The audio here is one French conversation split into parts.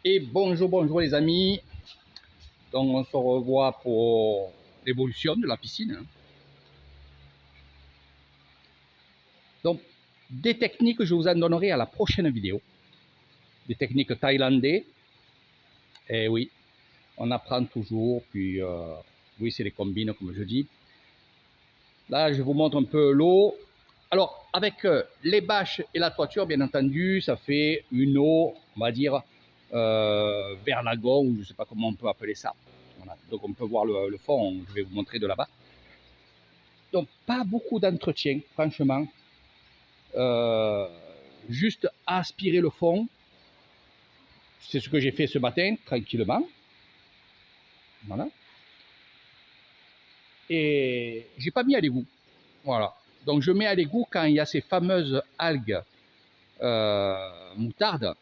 Et bonjour les amis. Donc on se revoit pour l'évolution de la piscine. Donc des techniques, je vous en donnerai à la prochaine vidéo. Des techniques thaïlandaises. Et oui, on apprend toujours. Puis oui, c'est les combines comme je dis. Là, je vous montre un peu l'eau. Alors, avec les bâches et la toiture, bien entendu, ça fait une eau, on va dire, vers lagon, ou je ne sais pas comment on peut appeler ça. Voilà. Donc, on peut voir le fond, je vais vous montrer de là-bas. Donc, pas beaucoup d'entretien, franchement. Juste aspirer le fond. C'est ce que j'ai fait ce matin, tranquillement. Voilà. Et j'ai pas mis à l'égout. Voilà. Donc, je mets à l'égout quand il y a ces fameuses algues moutarde.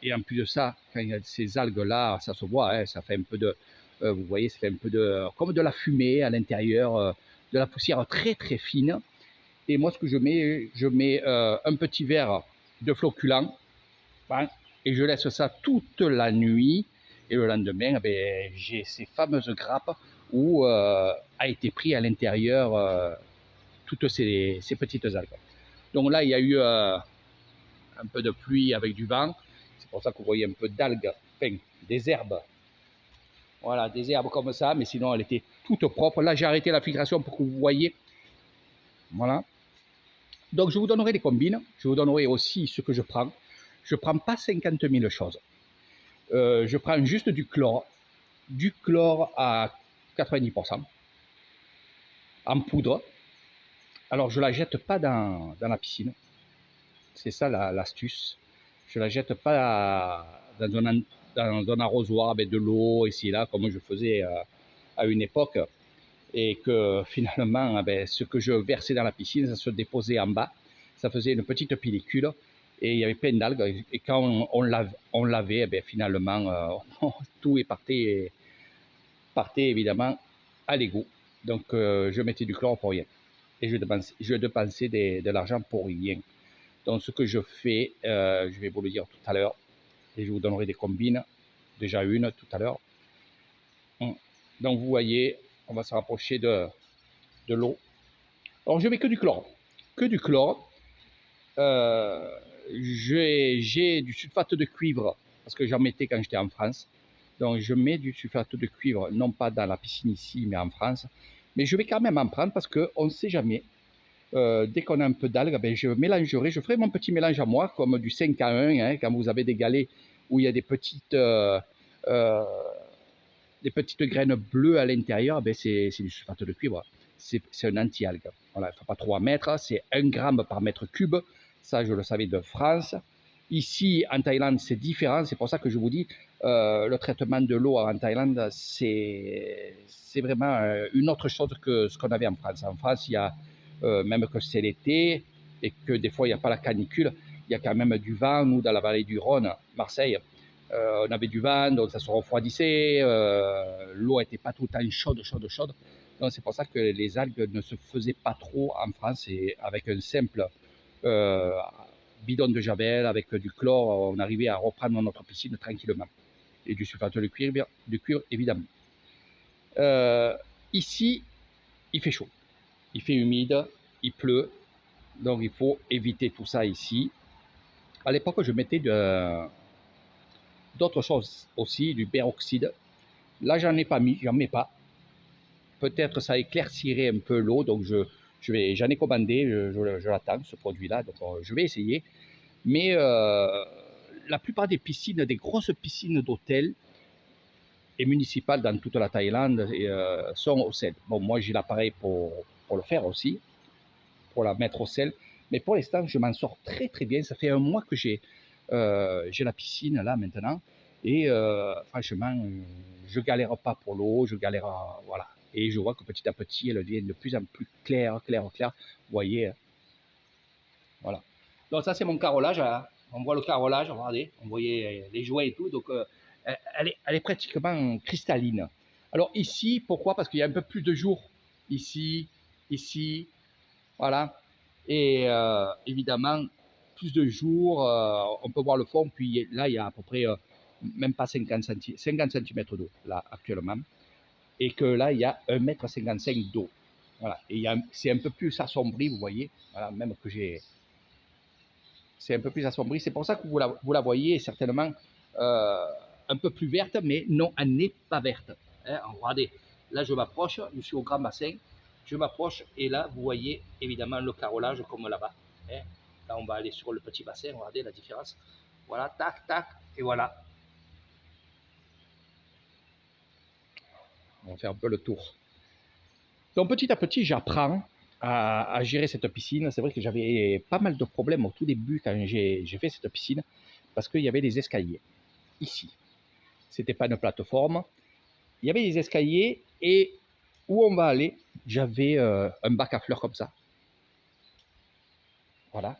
Et en plus de ça, quand il y a ces algues-là, ça se voit, hein, ça fait un peu de, vous voyez, ça fait un peu de, comme de la fumée à l'intérieur, de la poussière très très fine. Et moi, ce que je mets un petit verre de floculant, hein, et je laisse ça toute la nuit. Et le lendemain, ben, j'ai ces fameuses grappes où a été pris à l'intérieur toutes ces petites algues. Donc là, il y a eu un peu de pluie avec du vent. C'est pour ça que vous voyez un peu d'algues, enfin des herbes. Voilà, des herbes comme ça, mais sinon elle était toute propre. Là, j'ai arrêté la filtration pour que vous voyez. Voilà. Donc, je vous donnerai des combines. Je vous donnerai aussi ce que je prends. Je ne prends pas 50 000 choses. Je prends juste du chlore à 90%, en poudre. Alors, je ne la jette pas dans la piscine. C'est ça l'astuce. Je ne la jette pas dans un arrosoir avec de l'eau ici et là, comme je faisais à une époque. Et que finalement, ce que je versais dans la piscine, ça se déposait en bas. Ça faisait une petite pellicule et il y avait plein d'algues. Et quand on lavait, finalement, tout partait évidemment à l'égout. Donc, je mettais du chlore pour rien. Et je dépensais de l'argent pour rien. Donc, ce que je fais, je vais vous le dire tout à l'heure, et je vous donnerai des combines, déjà une tout à l'heure. Donc, vous voyez, on va se rapprocher de l'eau. Alors, je mets que du chlore. Que du chlore. J'ai du sulfate de cuivre, parce que j'en mettais quand j'étais en France. Donc, je mets du sulfate de cuivre, non pas dans la piscine ici, mais en France. Mais je vais quand même en prendre parce qu'on ne sait jamais. Dès qu'on a un peu d'algues, je mélangerai, je ferai mon petit mélange à moi, comme du 5 à 1, hein, quand vous avez des galets où il y a des petites graines bleues à l'intérieur, c'est du sulfate de cuivre. C'est un anti-algue. Voilà, il ne faut pas trop en mettre, c'est 1 gramme par mètre cube. Ça, je le savais de France. Ici, en Thaïlande, c'est différent. C'est pour ça que je vous dis, le traitement de l'eau en Thaïlande, c'est vraiment une autre chose que ce qu'on avait en France. En France, il y a même que c'est l'été et que des fois il n'y a pas la canicule, il y a quand même du vent. Nous, dans la vallée du Rhône, Marseille, on avait du vent, donc ça se refroidissait, l'eau n'était pas tout le temps chaude. Donc c'est pour ça que les algues ne se faisaient pas trop en France, et avec un simple bidon de javel, avec du chlore, on arrivait à reprendre notre piscine tranquillement. Et du sulfate de cuivre évidemment. Ici, il fait chaud. Il fait humide, il pleut, donc il faut éviter tout ça ici. À l'époque, je mettais d'autres choses aussi, du peroxyde. Là, j'en ai pas mis, j'en mets pas. Peut-être ça éclaircirait un peu l'eau, donc j'en ai commandé, je l'attends, ce produit-là, donc je vais essayer. Mais la plupart des piscines, des grosses piscines d'hôtel et municipales dans toute la Thaïlande sont au sel. Bon, moi j'ai l'appareil pour le faire aussi, pour la mettre au sel. Mais pour l'instant, je m'en sors très très bien. Ça fait 1 mois que j'ai la piscine là maintenant. Et franchement, je galère pas pour l'eau, voilà. Et je vois que petit à petit, elle devient de plus en plus claire. Vous voyez, voilà. Donc ça, c'est mon carrelage. Hein. On voit le carrelage, regardez, on voyait les joints et tout. Donc elle est pratiquement cristalline. Alors ici, pourquoi? Parce qu'il y a un peu plus de jour. Ici, voilà. Et évidemment, plus de jours, on peut voir le fond. Puis là, il y a à peu près même pas 50 cm d'eau, là, actuellement. Et que là, il y a 1,55 m d'eau. Voilà. Et c'est un peu plus assombri, vous voyez. Voilà, même que j'ai... C'est un peu plus assombri. C'est pour ça que vous la voyez certainement un peu plus verte, mais non, elle n'est pas verte. Hein, regardez, là, je m'approche, je suis au grand bassin. Je m'approche et là, vous voyez évidemment le carrelage comme là-bas. Hein. Là, on va aller sur le petit bassin. Regardez la différence. Voilà, tac, tac, et voilà. On va faire un peu le tour. Donc petit à petit, j'apprends à gérer cette piscine. C'est vrai que j'avais pas mal de problèmes au tout début quand j'ai fait cette piscine, parce qu'il y avait des escaliers ici. C'était pas une plateforme. Il y avait des escaliers et où on va aller, j'avais un bac à fleurs comme ça. Voilà.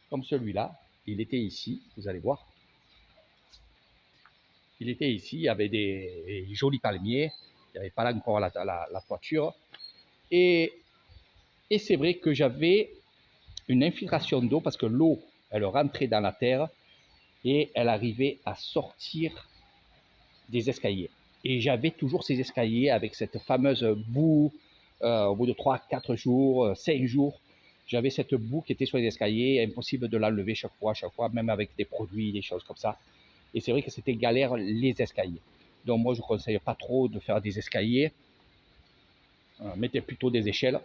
Comme celui-là. Il était ici, vous allez voir. Il était ici, il y avait des jolis palmiers. Il n'y avait pas là encore la toiture. Et c'est vrai que j'avais une infiltration d'eau parce que l'eau, elle rentrait dans la terre et elle arrivait à sortir des escaliers. Et j'avais toujours ces escaliers avec cette fameuse boue au bout de 3, 4 jours, 5 jours. J'avais cette boue qui était sur les escaliers, impossible de l'enlever chaque fois, même avec des produits, des choses comme ça. Et c'est vrai que c'était galère les escaliers. Donc moi, je ne conseille pas trop de faire des escaliers. Mettez plutôt des échelles.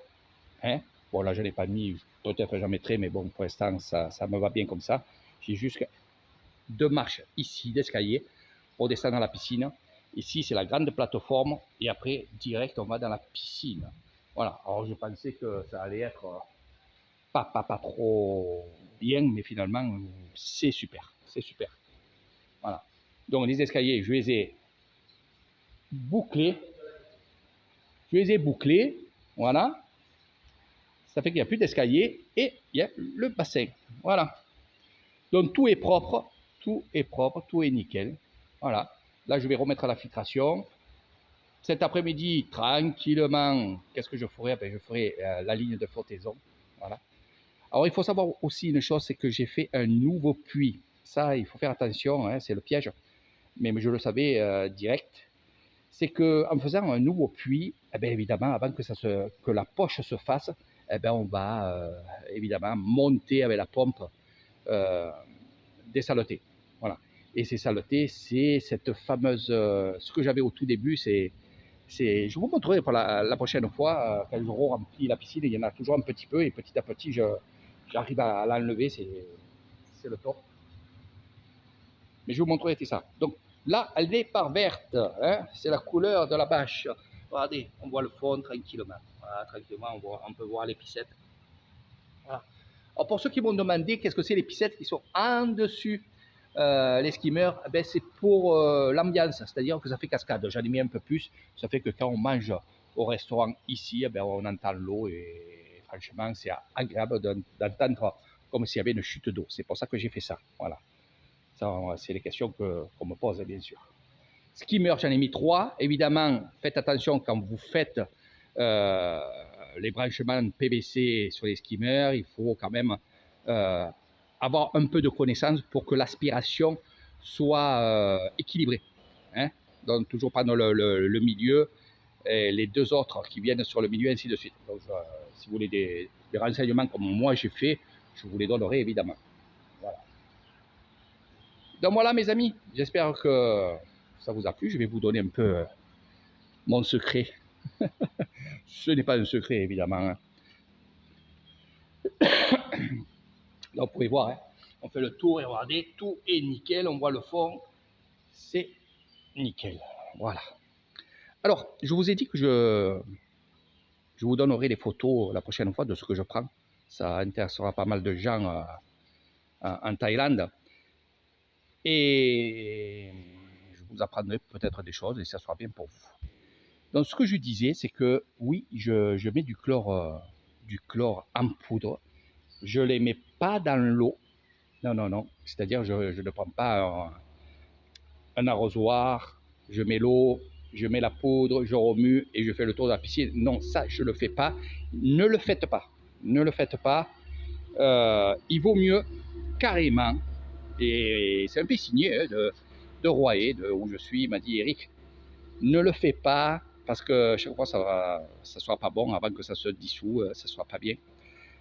Hein. Bon, là, je ne l'ai pas mis, peut-être j'en mettrai, mais bon, pour l'instant, ça me va bien comme ça. J'ai juste 2 marches ici d'escalier pour descendre à la piscine. Ici, c'est la grande plateforme et après, direct, on va dans la piscine. Voilà, alors je pensais que ça allait être pas trop bien, mais finalement, c'est super, c'est super. Voilà. Donc, les escaliers, je les ai bouclés. Voilà. Ça fait qu'il n'y a plus d'escalier et il y a le bassin. Voilà. Donc, tout est propre, tout est nickel. Voilà. Là, je vais remettre à la filtration. Cet après-midi, tranquillement, qu'est-ce que je ferai? Ben, je ferai la ligne de flottaison. Voilà. Alors, il faut savoir aussi une chose, c'est que j'ai fait un nouveau puits. Ça, il faut faire attention, hein, c'est le piège. Mais je le savais direct. C'est qu'en faisant un nouveau puits, eh bien, évidemment, avant que la poche se fasse, eh bien, on va évidemment monter avec la pompe des saletés. Voilà. Et ces saletés, c'est cette fameuse... ce que j'avais au tout début, je vous montrerai pour la prochaine fois, quand je remplis la piscine, il y en a toujours un petit peu, et petit à petit, j'arrive à l'enlever, c'est le top. Mais je vous montrerai tout ça. Donc là, elle n'est pas verte, hein, c'est la couleur de la bâche. Regardez, on voit le fond tranquillement. Voilà, tranquillement, on peut voir les piscettes. Voilà. Alors pour ceux qui m'ont demandé qu'est-ce que c'est les piscettes qui sont en dessus les skimmers, ben c'est pour l'ambiance, c'est-à-dire que ça fait cascade. J'en ai mis un peu plus, ça fait que quand on mange au restaurant ici, ben on entend l'eau et franchement c'est agréable d'entendre comme s'il y avait une chute d'eau. C'est pour ça que j'ai fait ça. Voilà. Ça, c'est les questions qu'on me pose, bien sûr. Skimmer, j'en ai mis 3. Évidemment, faites attention quand vous faites les branchements PVC sur les skimmers. Il faut quand même avoir un peu de connaissance pour que l'aspiration soit équilibrée. Hein. Donc, toujours prendre le milieu et les 2 autres qui viennent sur le milieu, ainsi de suite. Donc, si vous voulez des renseignements comme moi j'ai fait, je vous les donnerai évidemment. Voilà. Donc voilà mes amis, j'espère que ça vous a plu. Je vais vous donner un peu mon secret. Ce n'est pas un secret évidemment. Donc vous pouvez voir, hein, on fait le tour et regardez, tout est nickel, on voit le fond, c'est nickel. Voilà. Alors, je vous ai dit que je vous donnerai les photos la prochaine fois de ce que je prends. Ça intéressera pas mal de gens en Thaïlande. Et je vous apprendrai peut-être des choses et ça sera bien pour vous. Donc ce que je disais, c'est que oui, je mets du chlore en poudre. Je ne les mets pas dans l'eau. Non. C'est-à-dire je ne prends pas un arrosoir, je mets l'eau, je mets la poudre, je remue et je fais le tour de la piscine. Non, ça, je ne le fais pas. Ne le faites pas. Ne le faites pas. Il vaut mieux carrément Et c'est un piscinier de Royer, où je suis. Il m'a dit, Eric, ne le fais pas parce que chaque fois ça ne sera pas bon avant que ça se dissout, ça ne sera pas bien.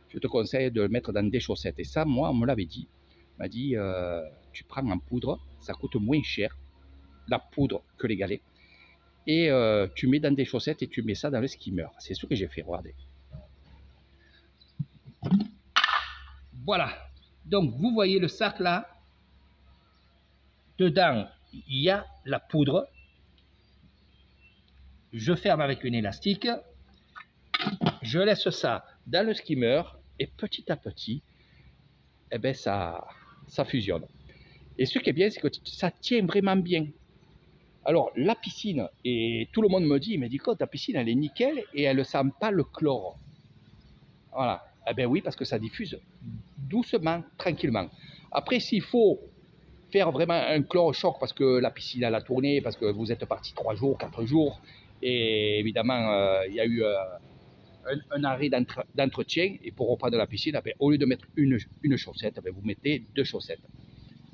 Je te conseille de le mettre dans des chaussettes. Et ça, moi, on me l'avait dit. On m'a dit, tu prends en poudre, ça coûte moins cher, la poudre, que les galets. Et tu mets dans des chaussettes et tu mets ça dans le skimmer. C'est ce que j'ai fait, regardez. Voilà. Donc, vous voyez le sac là. Dedans, il y a la poudre. Je ferme avec une élastique. Je laisse ça dans le skimmer. Et petit à petit, eh ben ça fusionne. Et ce qui est bien, c'est que ça tient vraiment bien. Alors, la piscine, et tout le monde me dit, ta piscine, elle est nickel et elle ne sent pas le chlore. Voilà. Eh bien oui, parce que ça diffuse doucement, tranquillement. Après, s'il faut faire vraiment un chlore choc parce que la piscine elle a tourné, parce que vous êtes parti 3 jours, 4 jours, et évidemment, il y a eu un arrêt d'entretien, et pour reprendre la piscine, au lieu de mettre une chaussette, vous mettez 2 chaussettes.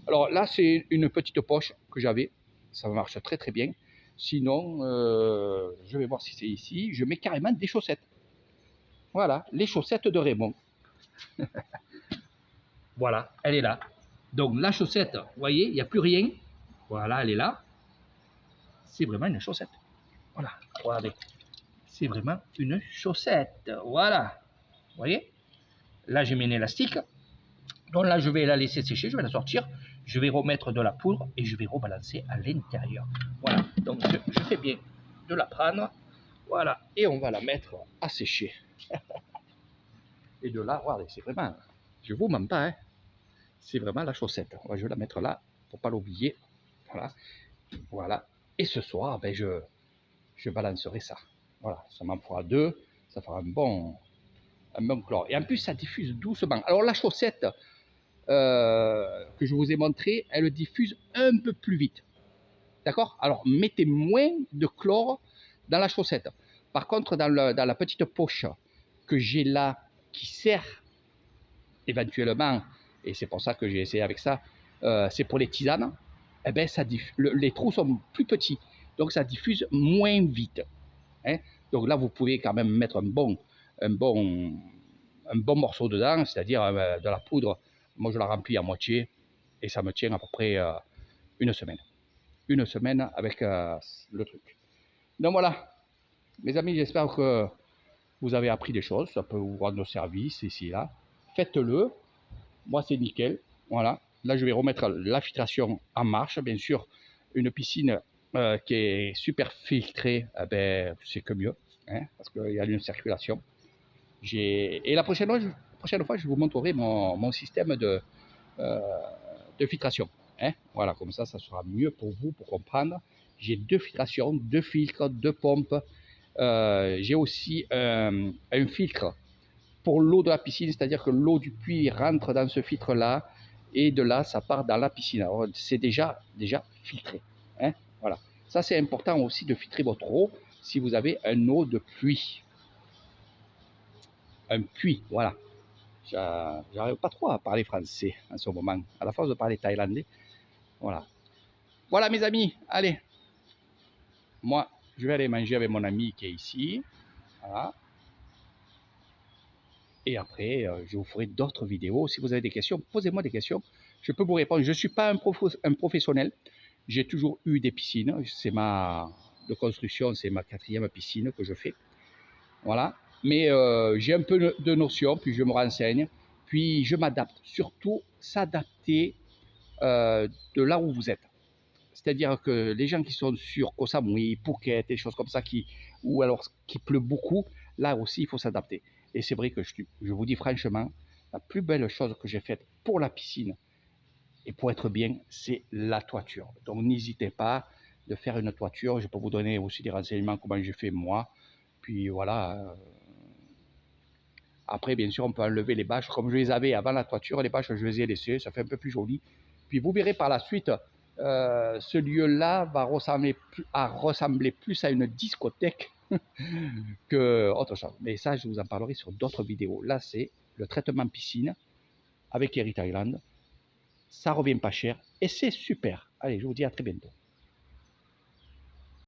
Alors là, c'est une petite poche que j'avais, ça marche très très bien. Sinon, je vais voir si c'est ici, je mets carrément des chaussettes. Voilà, les chaussettes de Raymond. Voilà, elle est là. Donc la chaussette, vous voyez, il n'y a plus rien. Voilà, elle est là. C'est vraiment une chaussette. Voilà, regardez. C'est vraiment une chaussette. Voilà. Vous voyez? Là, j'ai mis un élastique. Donc là, je vais la laisser sécher, je vais la sortir. Je vais remettre de la poudre et je vais rebalancer à l'intérieur. Voilà. Donc je fais bien de la prendre. Voilà. Et on va la mettre à sécher. Et de là, regardez, c'est vraiment, je vous mens pas, hein. C'est vraiment la chaussette. Je vais la mettre là pour pas l'oublier. Voilà. Voilà. Et ce soir, je balancerai ça. Voilà. Ça m'en fera 2. Ça fera un bon chlore. Et en plus, ça diffuse doucement. Alors la chaussette que je vous ai montré, elle diffuse un peu plus vite. D'accord? Alors mettez moins de chlore dans la chaussette. Par contre, dans la petite poche que j'ai là, qui sert éventuellement, et c'est pour ça que j'ai essayé avec ça, c'est pour les tisanes, eh ben les trous sont plus petits, donc ça diffuse moins vite. Hein. Donc là, vous pouvez quand même mettre un bon morceau dedans, c'est-à-dire de la poudre. Moi, je la remplis à moitié et ça me tient à peu près une semaine. Une semaine avec le truc. Donc voilà, mes amis, j'espère que vous avez appris des choses. Ça peut vous rendre service ici et là. Faites-le. Moi, c'est nickel. Voilà. Là, je vais remettre la filtration en marche. Bien sûr, une piscine qui est super filtrée, c'est que mieux, hein, parce qu'il y a une circulation. Et la prochaine fois, je vous montrerai mon système de filtration. Hein. Voilà, comme ça sera mieux pour vous, pour comprendre. J'ai 2 filtrations, 2 filtres, 2 pompes. J'ai aussi un filtre pour l'eau de la piscine, c'est-à-dire que l'eau du puits rentre dans ce filtre-là, et de là, ça part dans la piscine. Alors, c'est déjà filtré. Hein. Voilà. Ça, c'est important aussi de filtrer votre eau si vous avez un eau de puits. Un puits, voilà. J'arrive pas trop à parler français en ce moment, à la force de parler thaïlandais. Voilà. Voilà, mes amis, allez. Moi, je vais aller manger avec mon ami qui est ici. Voilà. Et après, je vous ferai d'autres vidéos. Si vous avez des questions, posez-moi des questions. Je peux vous répondre. Je ne suis pas un professionnel. J'ai toujours eu des piscines. De construction, c'est ma 4e piscine que je fais. Voilà. Mais j'ai un peu de notion, puis je me renseigne. Puis je m'adapte. Surtout, s'adapter de là où vous êtes. C'est-à-dire que les gens qui sont sur Koh Samui, Phuket, des choses comme ça, ou alors qui pleut beaucoup, là aussi, il faut s'adapter. Et c'est vrai que je vous dis franchement, la plus belle chose que j'ai faite pour la piscine et pour être bien, c'est la toiture. Donc n'hésitez pas de faire une toiture. Je peux vous donner aussi des renseignements comment j'ai fait moi. Puis voilà. Après, bien sûr, on peut enlever les bâches. Comme je les avais avant la toiture, les bâches, je les ai laissées. Ça fait un peu plus joli. Puis vous verrez par la suite, ce lieu-là va ressembler plus à une discothèque que autre chose. Mais ça, je vous en parlerai sur d'autres vidéos. Là, c'est le traitement piscine avec Eric Thailand. ça revient pas cher et c'est super. Allez, je vous dis à très bientôt.